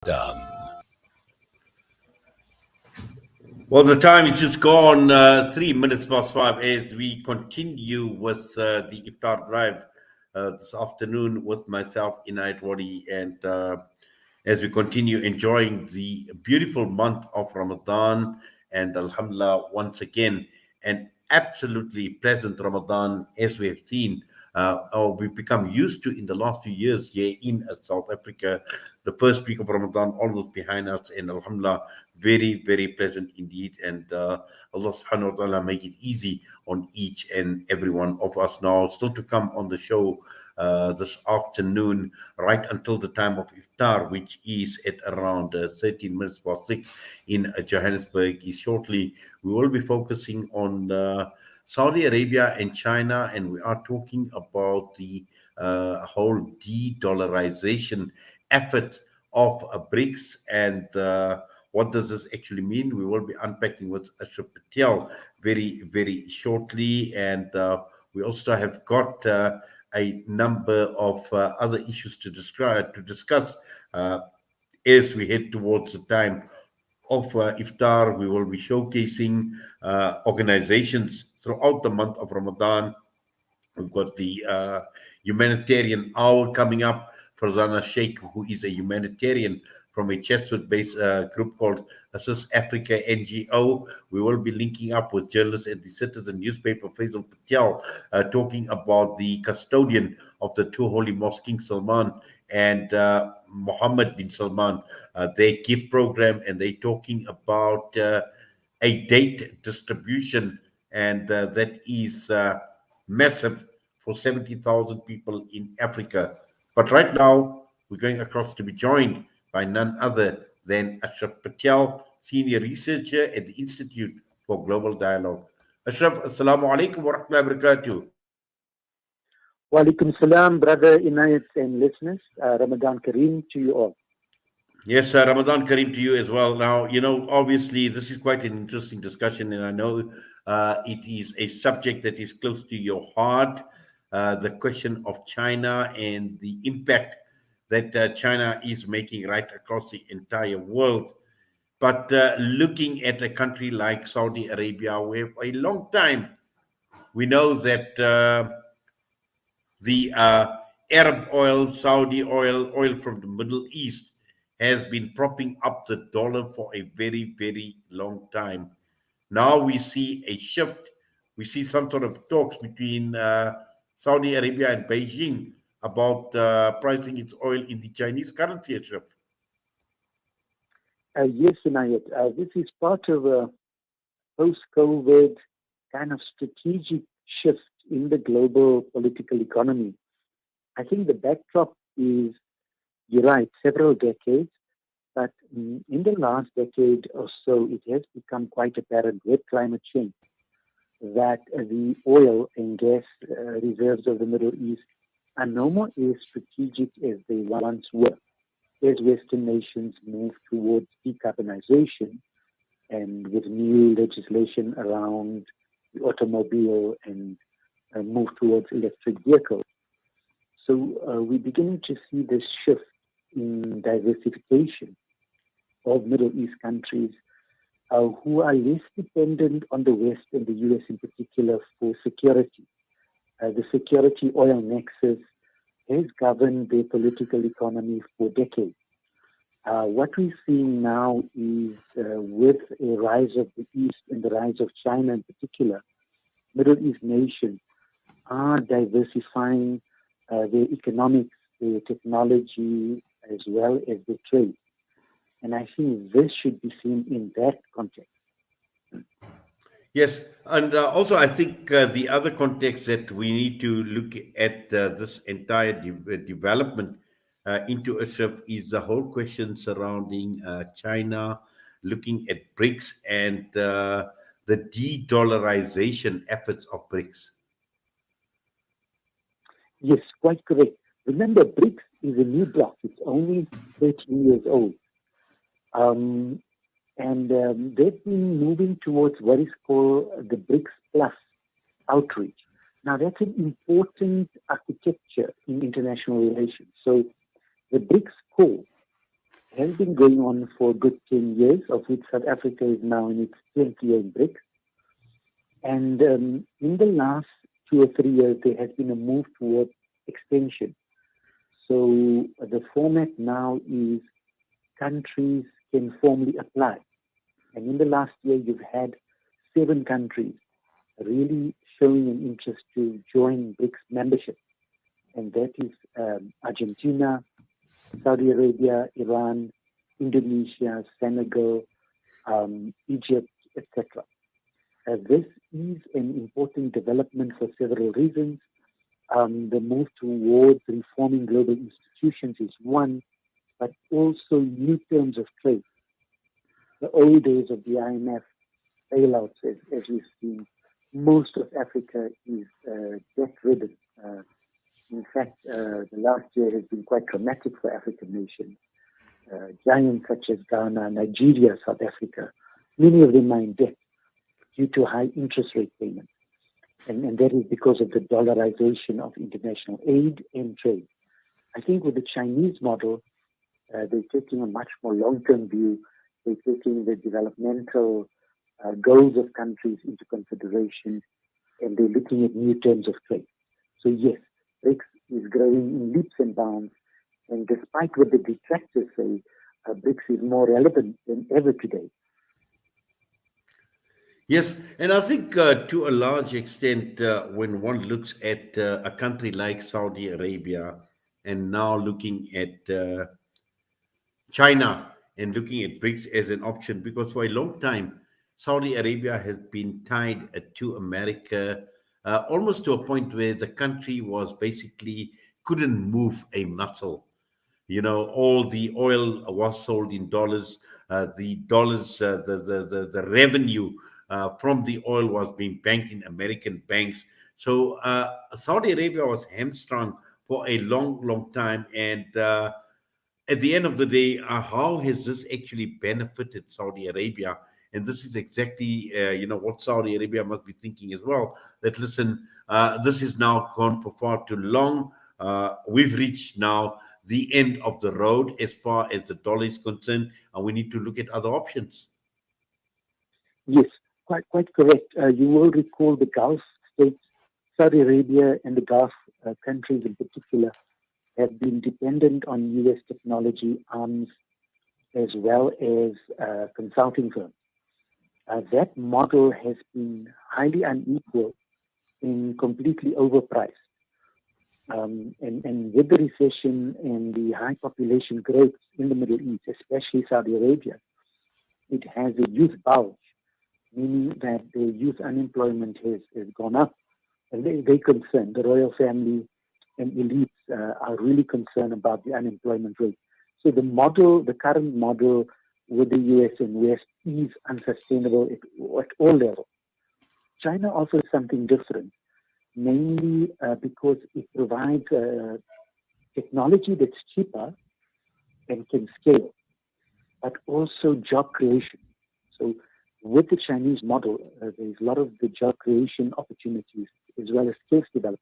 Done. Well, the time is just gone 3 minutes past five as we continue with the iftar drive this afternoon with myself, Inayat Wadi, and as we continue enjoying the beautiful month of Ramadan, and Alhamdulillah, once again, an absolutely pleasant Ramadan as we have seen. Or we've become used to in the last few years here in South Africa, the first week of Ramadan almost behind us, and Alhamdulillah, very, very pleasant indeed. And Allah subhanahu wa ta'ala make it easy on each and every one of us. Now, still to come on the show this afternoon, right until the time of iftar, which is at around 13 minutes past 6 in Johannesburg, is shortly. We will be focusing on Saudi Arabia and China, and we are talking about the whole de-dollarization effort of BRICS, and what does this actually mean? We will be unpacking with Ashraf Patel very, very shortly, and we also have got a number of other issues to discuss as we head towards the time of iftar. We will be showcasing organizations throughout the month of Ramadan. We've got the humanitarian hour coming up. Farzana Sheikh, who is a humanitarian from a Chatsworth-based group called Assist Africa NGO. We will be linking up with journalists at the Citizen newspaper, Faisal Patel, talking about the custodian of the two holy mosques, King Salman and Mohammed bin Salman, their gift program, and they're talking about a date distribution, and that is massive for 70,000 people in Africa. But right now, we're going across to be joined by none other than Ashraf Patel, senior researcher at the Institute for Global Dialogue. Ashraf, assalamu alaikum wa rahmatullahi wa barakatuh. Walaikum salam, brother Inayat and listeners. Ramadan Kareem to you all. Yes, Ramadan Kareem to you as well. Now, obviously, this is quite an interesting discussion, and I know it is a subject that is close to your heart, the question of China and the impact that China is making right across the entire world. But looking at a country like Saudi Arabia, where for a long time we know that the Arab oil, Saudi oil, oil from the Middle East has been propping up the dollar for a very, very long time. Now we see a shift. We see some sort of talks between Saudi Arabia and Beijing about pricing its oil in the Chinese currency, Ashraf. Yes, Inayat. This is part of a post-COVID kind of strategic shift in the global political economy. I think the backdrop is, you're right, several decades, but in the last decade or so, it has become quite apparent with climate change that the oil and gas reserves of the Middle East are no more as strategic as they once were, as Western nations move towards decarbonization and with new legislation around the automobile and move towards electric vehicles. So we're beginning to see this shift in diversification of Middle East countries who are less dependent on the West and the US in particular for security. The security oil nexus has governed their political economy for decades. What we're seeing now is with a rise of the East and the rise of China in particular, Middle East nations are diversifying their economics, their technology, as well as their trade. And I think this should be seen in that context. Yes, and also I think the other context that we need to look at this entire development into Ashraf is the whole question surrounding China, looking at BRICS and the de-dollarization efforts of BRICS. Yes, quite correct. Remember, BRICS is a new bloc. It's only 13 years old. They've been moving towards what is called the BRICS Plus outreach. Now, that's an important architecture in international relations. So the BRICS core has been going on for a good 10 years, of which South Africa is now in its 20th year in BRICS. And in the last 2 or 3 years, there has been a move towards extension. So the format now is countries can formally apply. And in the last year, you've had 7 countries really showing an interest to join BRICS membership. And that is Argentina, Saudi Arabia, Iran, Indonesia, Senegal, Egypt, etc. This is an important development for several reasons. The move towards reforming global institutions is one, but also new terms of trade. The old days of the IMF bailouts, as we've seen, most of Africa is debt-ridden. In fact, the last year has been quite traumatic for African nations. Giants such as Ghana, Nigeria, South Africa, many of them are in debt due to high interest rate payments. And that is because of the dollarization of international aid and trade. I think with the Chinese model, they're taking a much more long-term view. They're taking the developmental goals of countries into consideration, and they're looking at new terms of trade. So yes, BRICS is growing in leaps and bounds, and despite what the detractors say, BRICS is more relevant than ever today. Yes, and I think to a large extent, when one looks at a country like Saudi Arabia and now looking at China and looking at BRICS as an option, because for a long time, Saudi Arabia has been tied to America almost to a point where the country was basically couldn't move a muscle. All the oil was sold in dollars. The dollars, the revenue from the oil was being banked in American banks. So Saudi Arabia was hamstrung for a long, long time. And at the end of the day, how has this actually benefited Saudi Arabia? And this is exactly, what Saudi Arabia must be thinking as well. That listen, this is now gone for far too long. We've reached now the end of the road as far as the dollar is concerned, and we need to look at other options. Yes, quite correct. You will recall the Gulf states, Saudi Arabia and the Gulf countries in particular, have been dependent on U.S. technology arms as well as consulting firms. That model has been highly unequal and completely overpriced. And with the recession and the high population growth in the Middle East, especially Saudi Arabia, it has a youth bulge, meaning that the youth unemployment has gone up. And they're concerned. The royal family and elites are really concerned about the unemployment rate. So the current model with the US and West is unsustainable at all levels. China offers something different, mainly because it provides technology that's cheaper and can scale, but also job creation. So with the Chinese model, there's a lot of the job creation opportunities as well as skills development.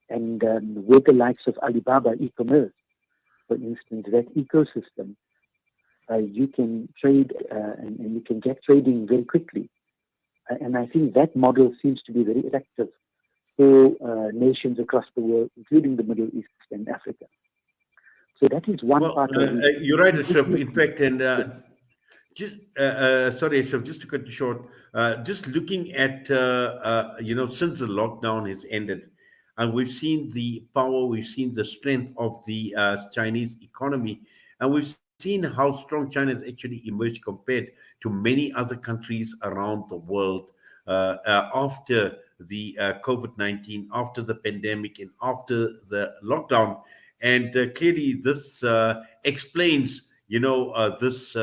And with the likes of Alibaba e-commerce, for instance, that ecosystem, you can trade and you can get trading very quickly. And I think that model seems to be very effective for nations across the world, including the Middle East and Africa. So that is one part of it. You're right, Ashraf. In fact, and sorry, Ashraf, just to cut you short, just looking at, since the lockdown has ended, and we've seen the power, we've seen the strength of the Chinese economy, and we've seen how strong China has actually emerged compared to many other countries around the world after the COVID-19, after the pandemic, and after the lockdown. And clearly, this explains, this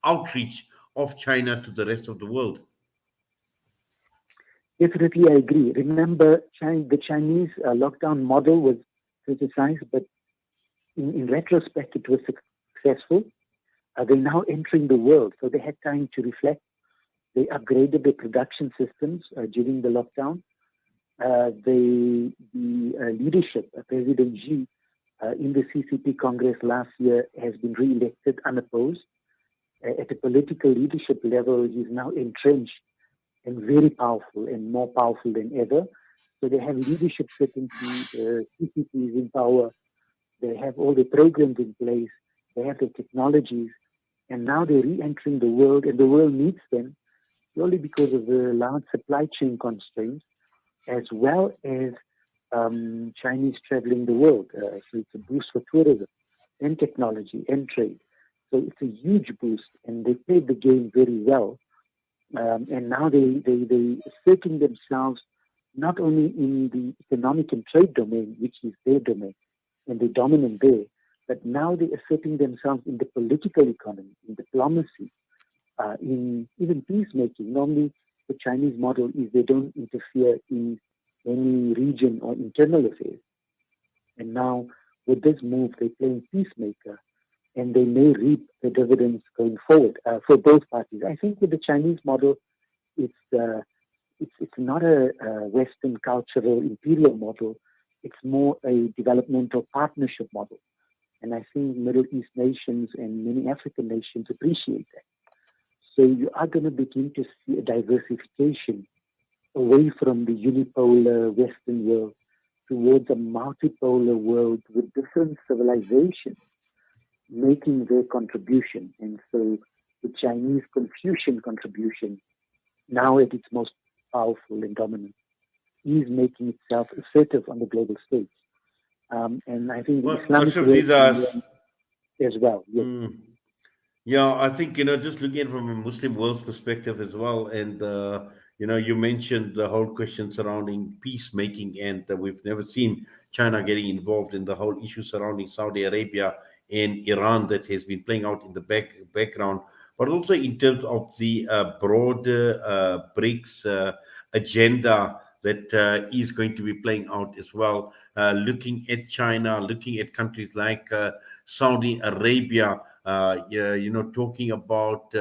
outreach of China to the rest of the world. Definitely, I agree. Remember, the Chinese lockdown model was criticized, but in retrospect, it was successful. They're now entering the world, so they had time to reflect. They upgraded their production systems during the lockdown. The leadership, President Xi, in the CCP Congress last year, has been re-elected unopposed. At a political leadership level, he is now entrenched and very powerful and more powerful than ever. So they have leadership certainty, CCP is in power, they have all the programs in place, they have the technologies, and now they're re-entering the world, and the world needs them purely because of the large supply chain constraints, as well as Chinese traveling the world. So it's a boost for tourism and technology and trade. So it's a huge boost, and they played the game very well. And now they asserting themselves not only in the economic and trade domain, which is their domain, and they're dominant there, but now they're asserting themselves in the political economy, in diplomacy, in even peacemaking. Normally, the Chinese model is they don't interfere in any region or internal affairs. And now, with this move, they're playing peacemaker, and they may reap the dividends going forward for both parties. I think with the Chinese model, it's not a Western cultural imperial model. It's more a developmental partnership model. And I think Middle East nations and many African nations appreciate that. So you are going to begin to see a diversification away from the unipolar Western world towards a multipolar world with different civilizations making their contribution. And so the Chinese Confucian contribution, now at its most powerful and dominant, is making itself assertive on the global stage. And I think the Islamic world as well. Yes. Yeah, I think, just looking at it from a Muslim world's perspective as well. And, you mentioned the whole question surrounding peacemaking, and we've never seen China getting involved in the whole issue surrounding Saudi Arabia and Iran that has been playing out in the background, but also in terms of the broader BRICS agenda that is going to be playing out as well. Looking at China, looking at countries like Saudi Arabia, talking about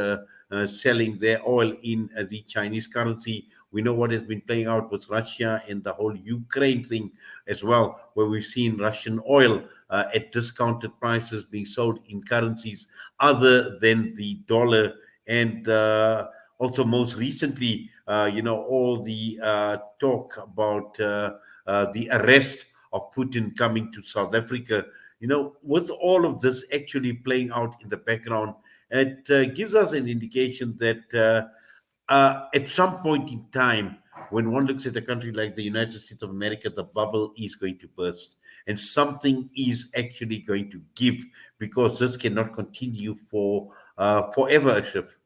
selling their oil in the Chinese currency. We know what has been playing out with Russia and the whole Ukraine thing as well, where we've seen Russian oil at discounted prices being sold in currencies other than the dollar. And also most recently, all the talk about the arrest of Putin coming to South Africa. With all of this actually playing out in the background, it gives us an indication that at some point in time, when one looks at a country like the United States of America, the bubble is going to burst, and something is actually going to give, because this cannot continue for forever, Ashraf.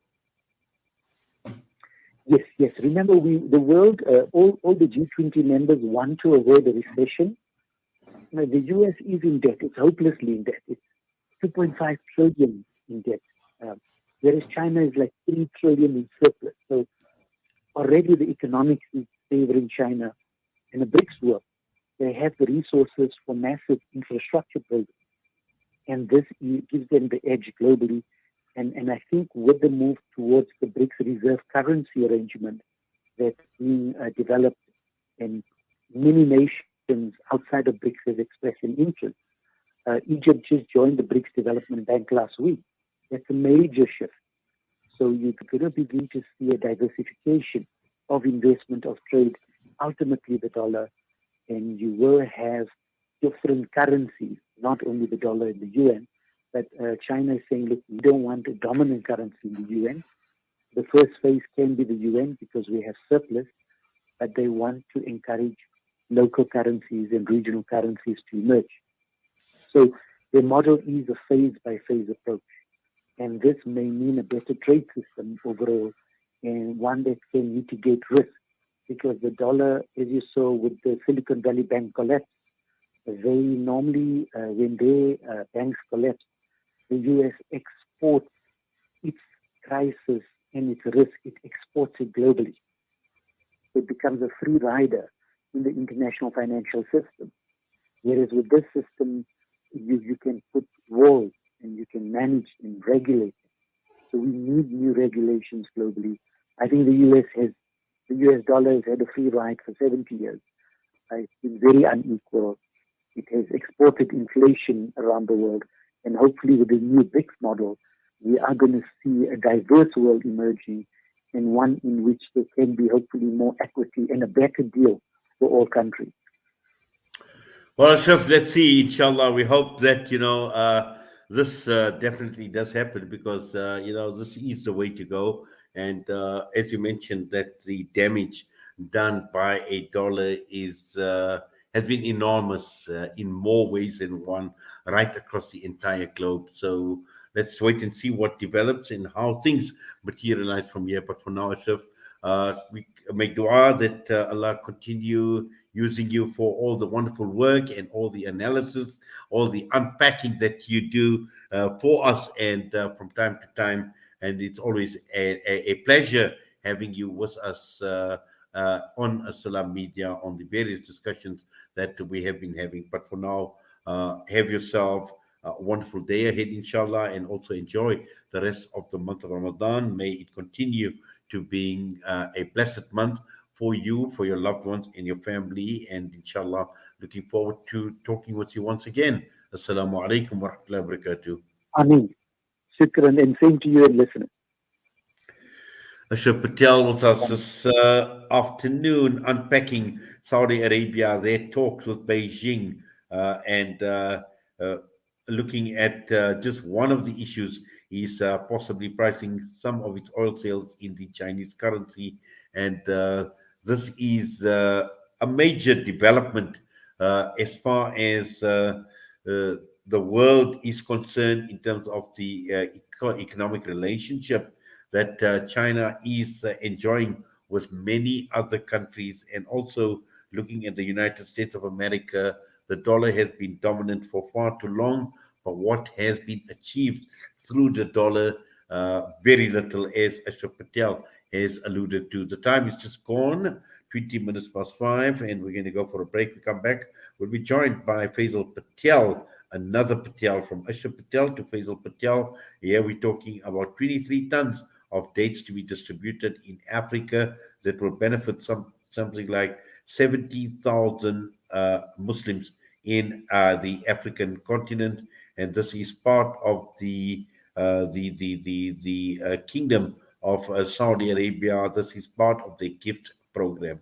Yes. Remember, the world, all the G20 members want to avoid a recession. The U.S. is in debt. It's hopelessly in debt. It's 2.5 trillion in debt, whereas China is like 3 trillion in surplus. So already the economics is favoring China. And the BRICS work, they have the resources for massive infrastructure building. And this gives them the edge globally. And I think with the move towards the BRICS reserve currency arrangement that's being developed, and many nations outside of BRICS have expressed an interest. Egypt just joined the BRICS Development Bank last week. That's a major shift. So you're going to begin to see a diversification of investment, of trade, ultimately the dollar, and you will have different currencies, not only the dollar and the Yuan, but China is saying, look, we don't want a dominant currency in the Yuan. The first phase can be the Yuan because we have surplus, but they want to encourage local currencies and regional currencies to emerge. So the model is a phase-by-phase approach. And this may mean a better trade system overall, and one that can mitigate risk. Because the dollar, as you saw with the Silicon Valley Bank collapse, they normally, when their banks collapse, the U.S. exports its crisis and its risk, it exports it globally. It becomes a free rider in the international financial system. Whereas with this system, you can put walls and you can manage and regulate it. So we need new regulations globally. I think the U.S. dollar has had a free ride for 70 years. It's been very unequal. It has exported inflation around the world. And hopefully, with the new BRICS model, we are going to see a diverse world emerging, and one in which there can be hopefully more equity and a better deal for all countries. Well, Ashraf, let's see. Inshallah, we hope that this definitely does happen because this is the way to go. And as you mentioned, that the damage done by a dollar is has been enormous in more ways than one, right across the entire globe. So let's wait and see what develops and how things materialize from here. But for now, Ashraf, we make dua that Allah continue using you for all the wonderful work and all the analysis, all the unpacking that you do for us and from time to time. And it's always a pleasure having you with us on Salam Media on the various discussions that we have been having. But for now, have yourself a wonderful day ahead, inshallah, and also enjoy the rest of the month of Ramadan. May it continue to being a blessed month for you, for your loved ones, and your family. And inshallah, looking forward to talking with you once again. Assalamu alaikum wa rahmatullahi wa barakatuh. Ameen. Shukran, and same to you and listeners. Ashraf Patel with us this afternoon, unpacking Saudi Arabia, their talks with Beijing, and uh, looking at just one of the issues is possibly pricing some of its oil sales in the Chinese currency. And this is a major development as far as the world is concerned in terms of the economic relationship that China is enjoying with many other countries, and also looking at the United States of America. The dollar has been dominant for far too long, but what has been achieved through the dollar, very little, as Ashraf Patel has alluded to. The time is just gone, 20 minutes past 5, and we're going to go for a break. We come back, we'll be joined by Faisal Patel, another Patel, from Ashraf Patel to Faisal Patel. Here we're talking about 23 tons of dates to be distributed in Africa that will benefit something like 70,000 Muslims in the African continent, and this is part of the kingdom of Saudi Arabia. This is part of the gift program.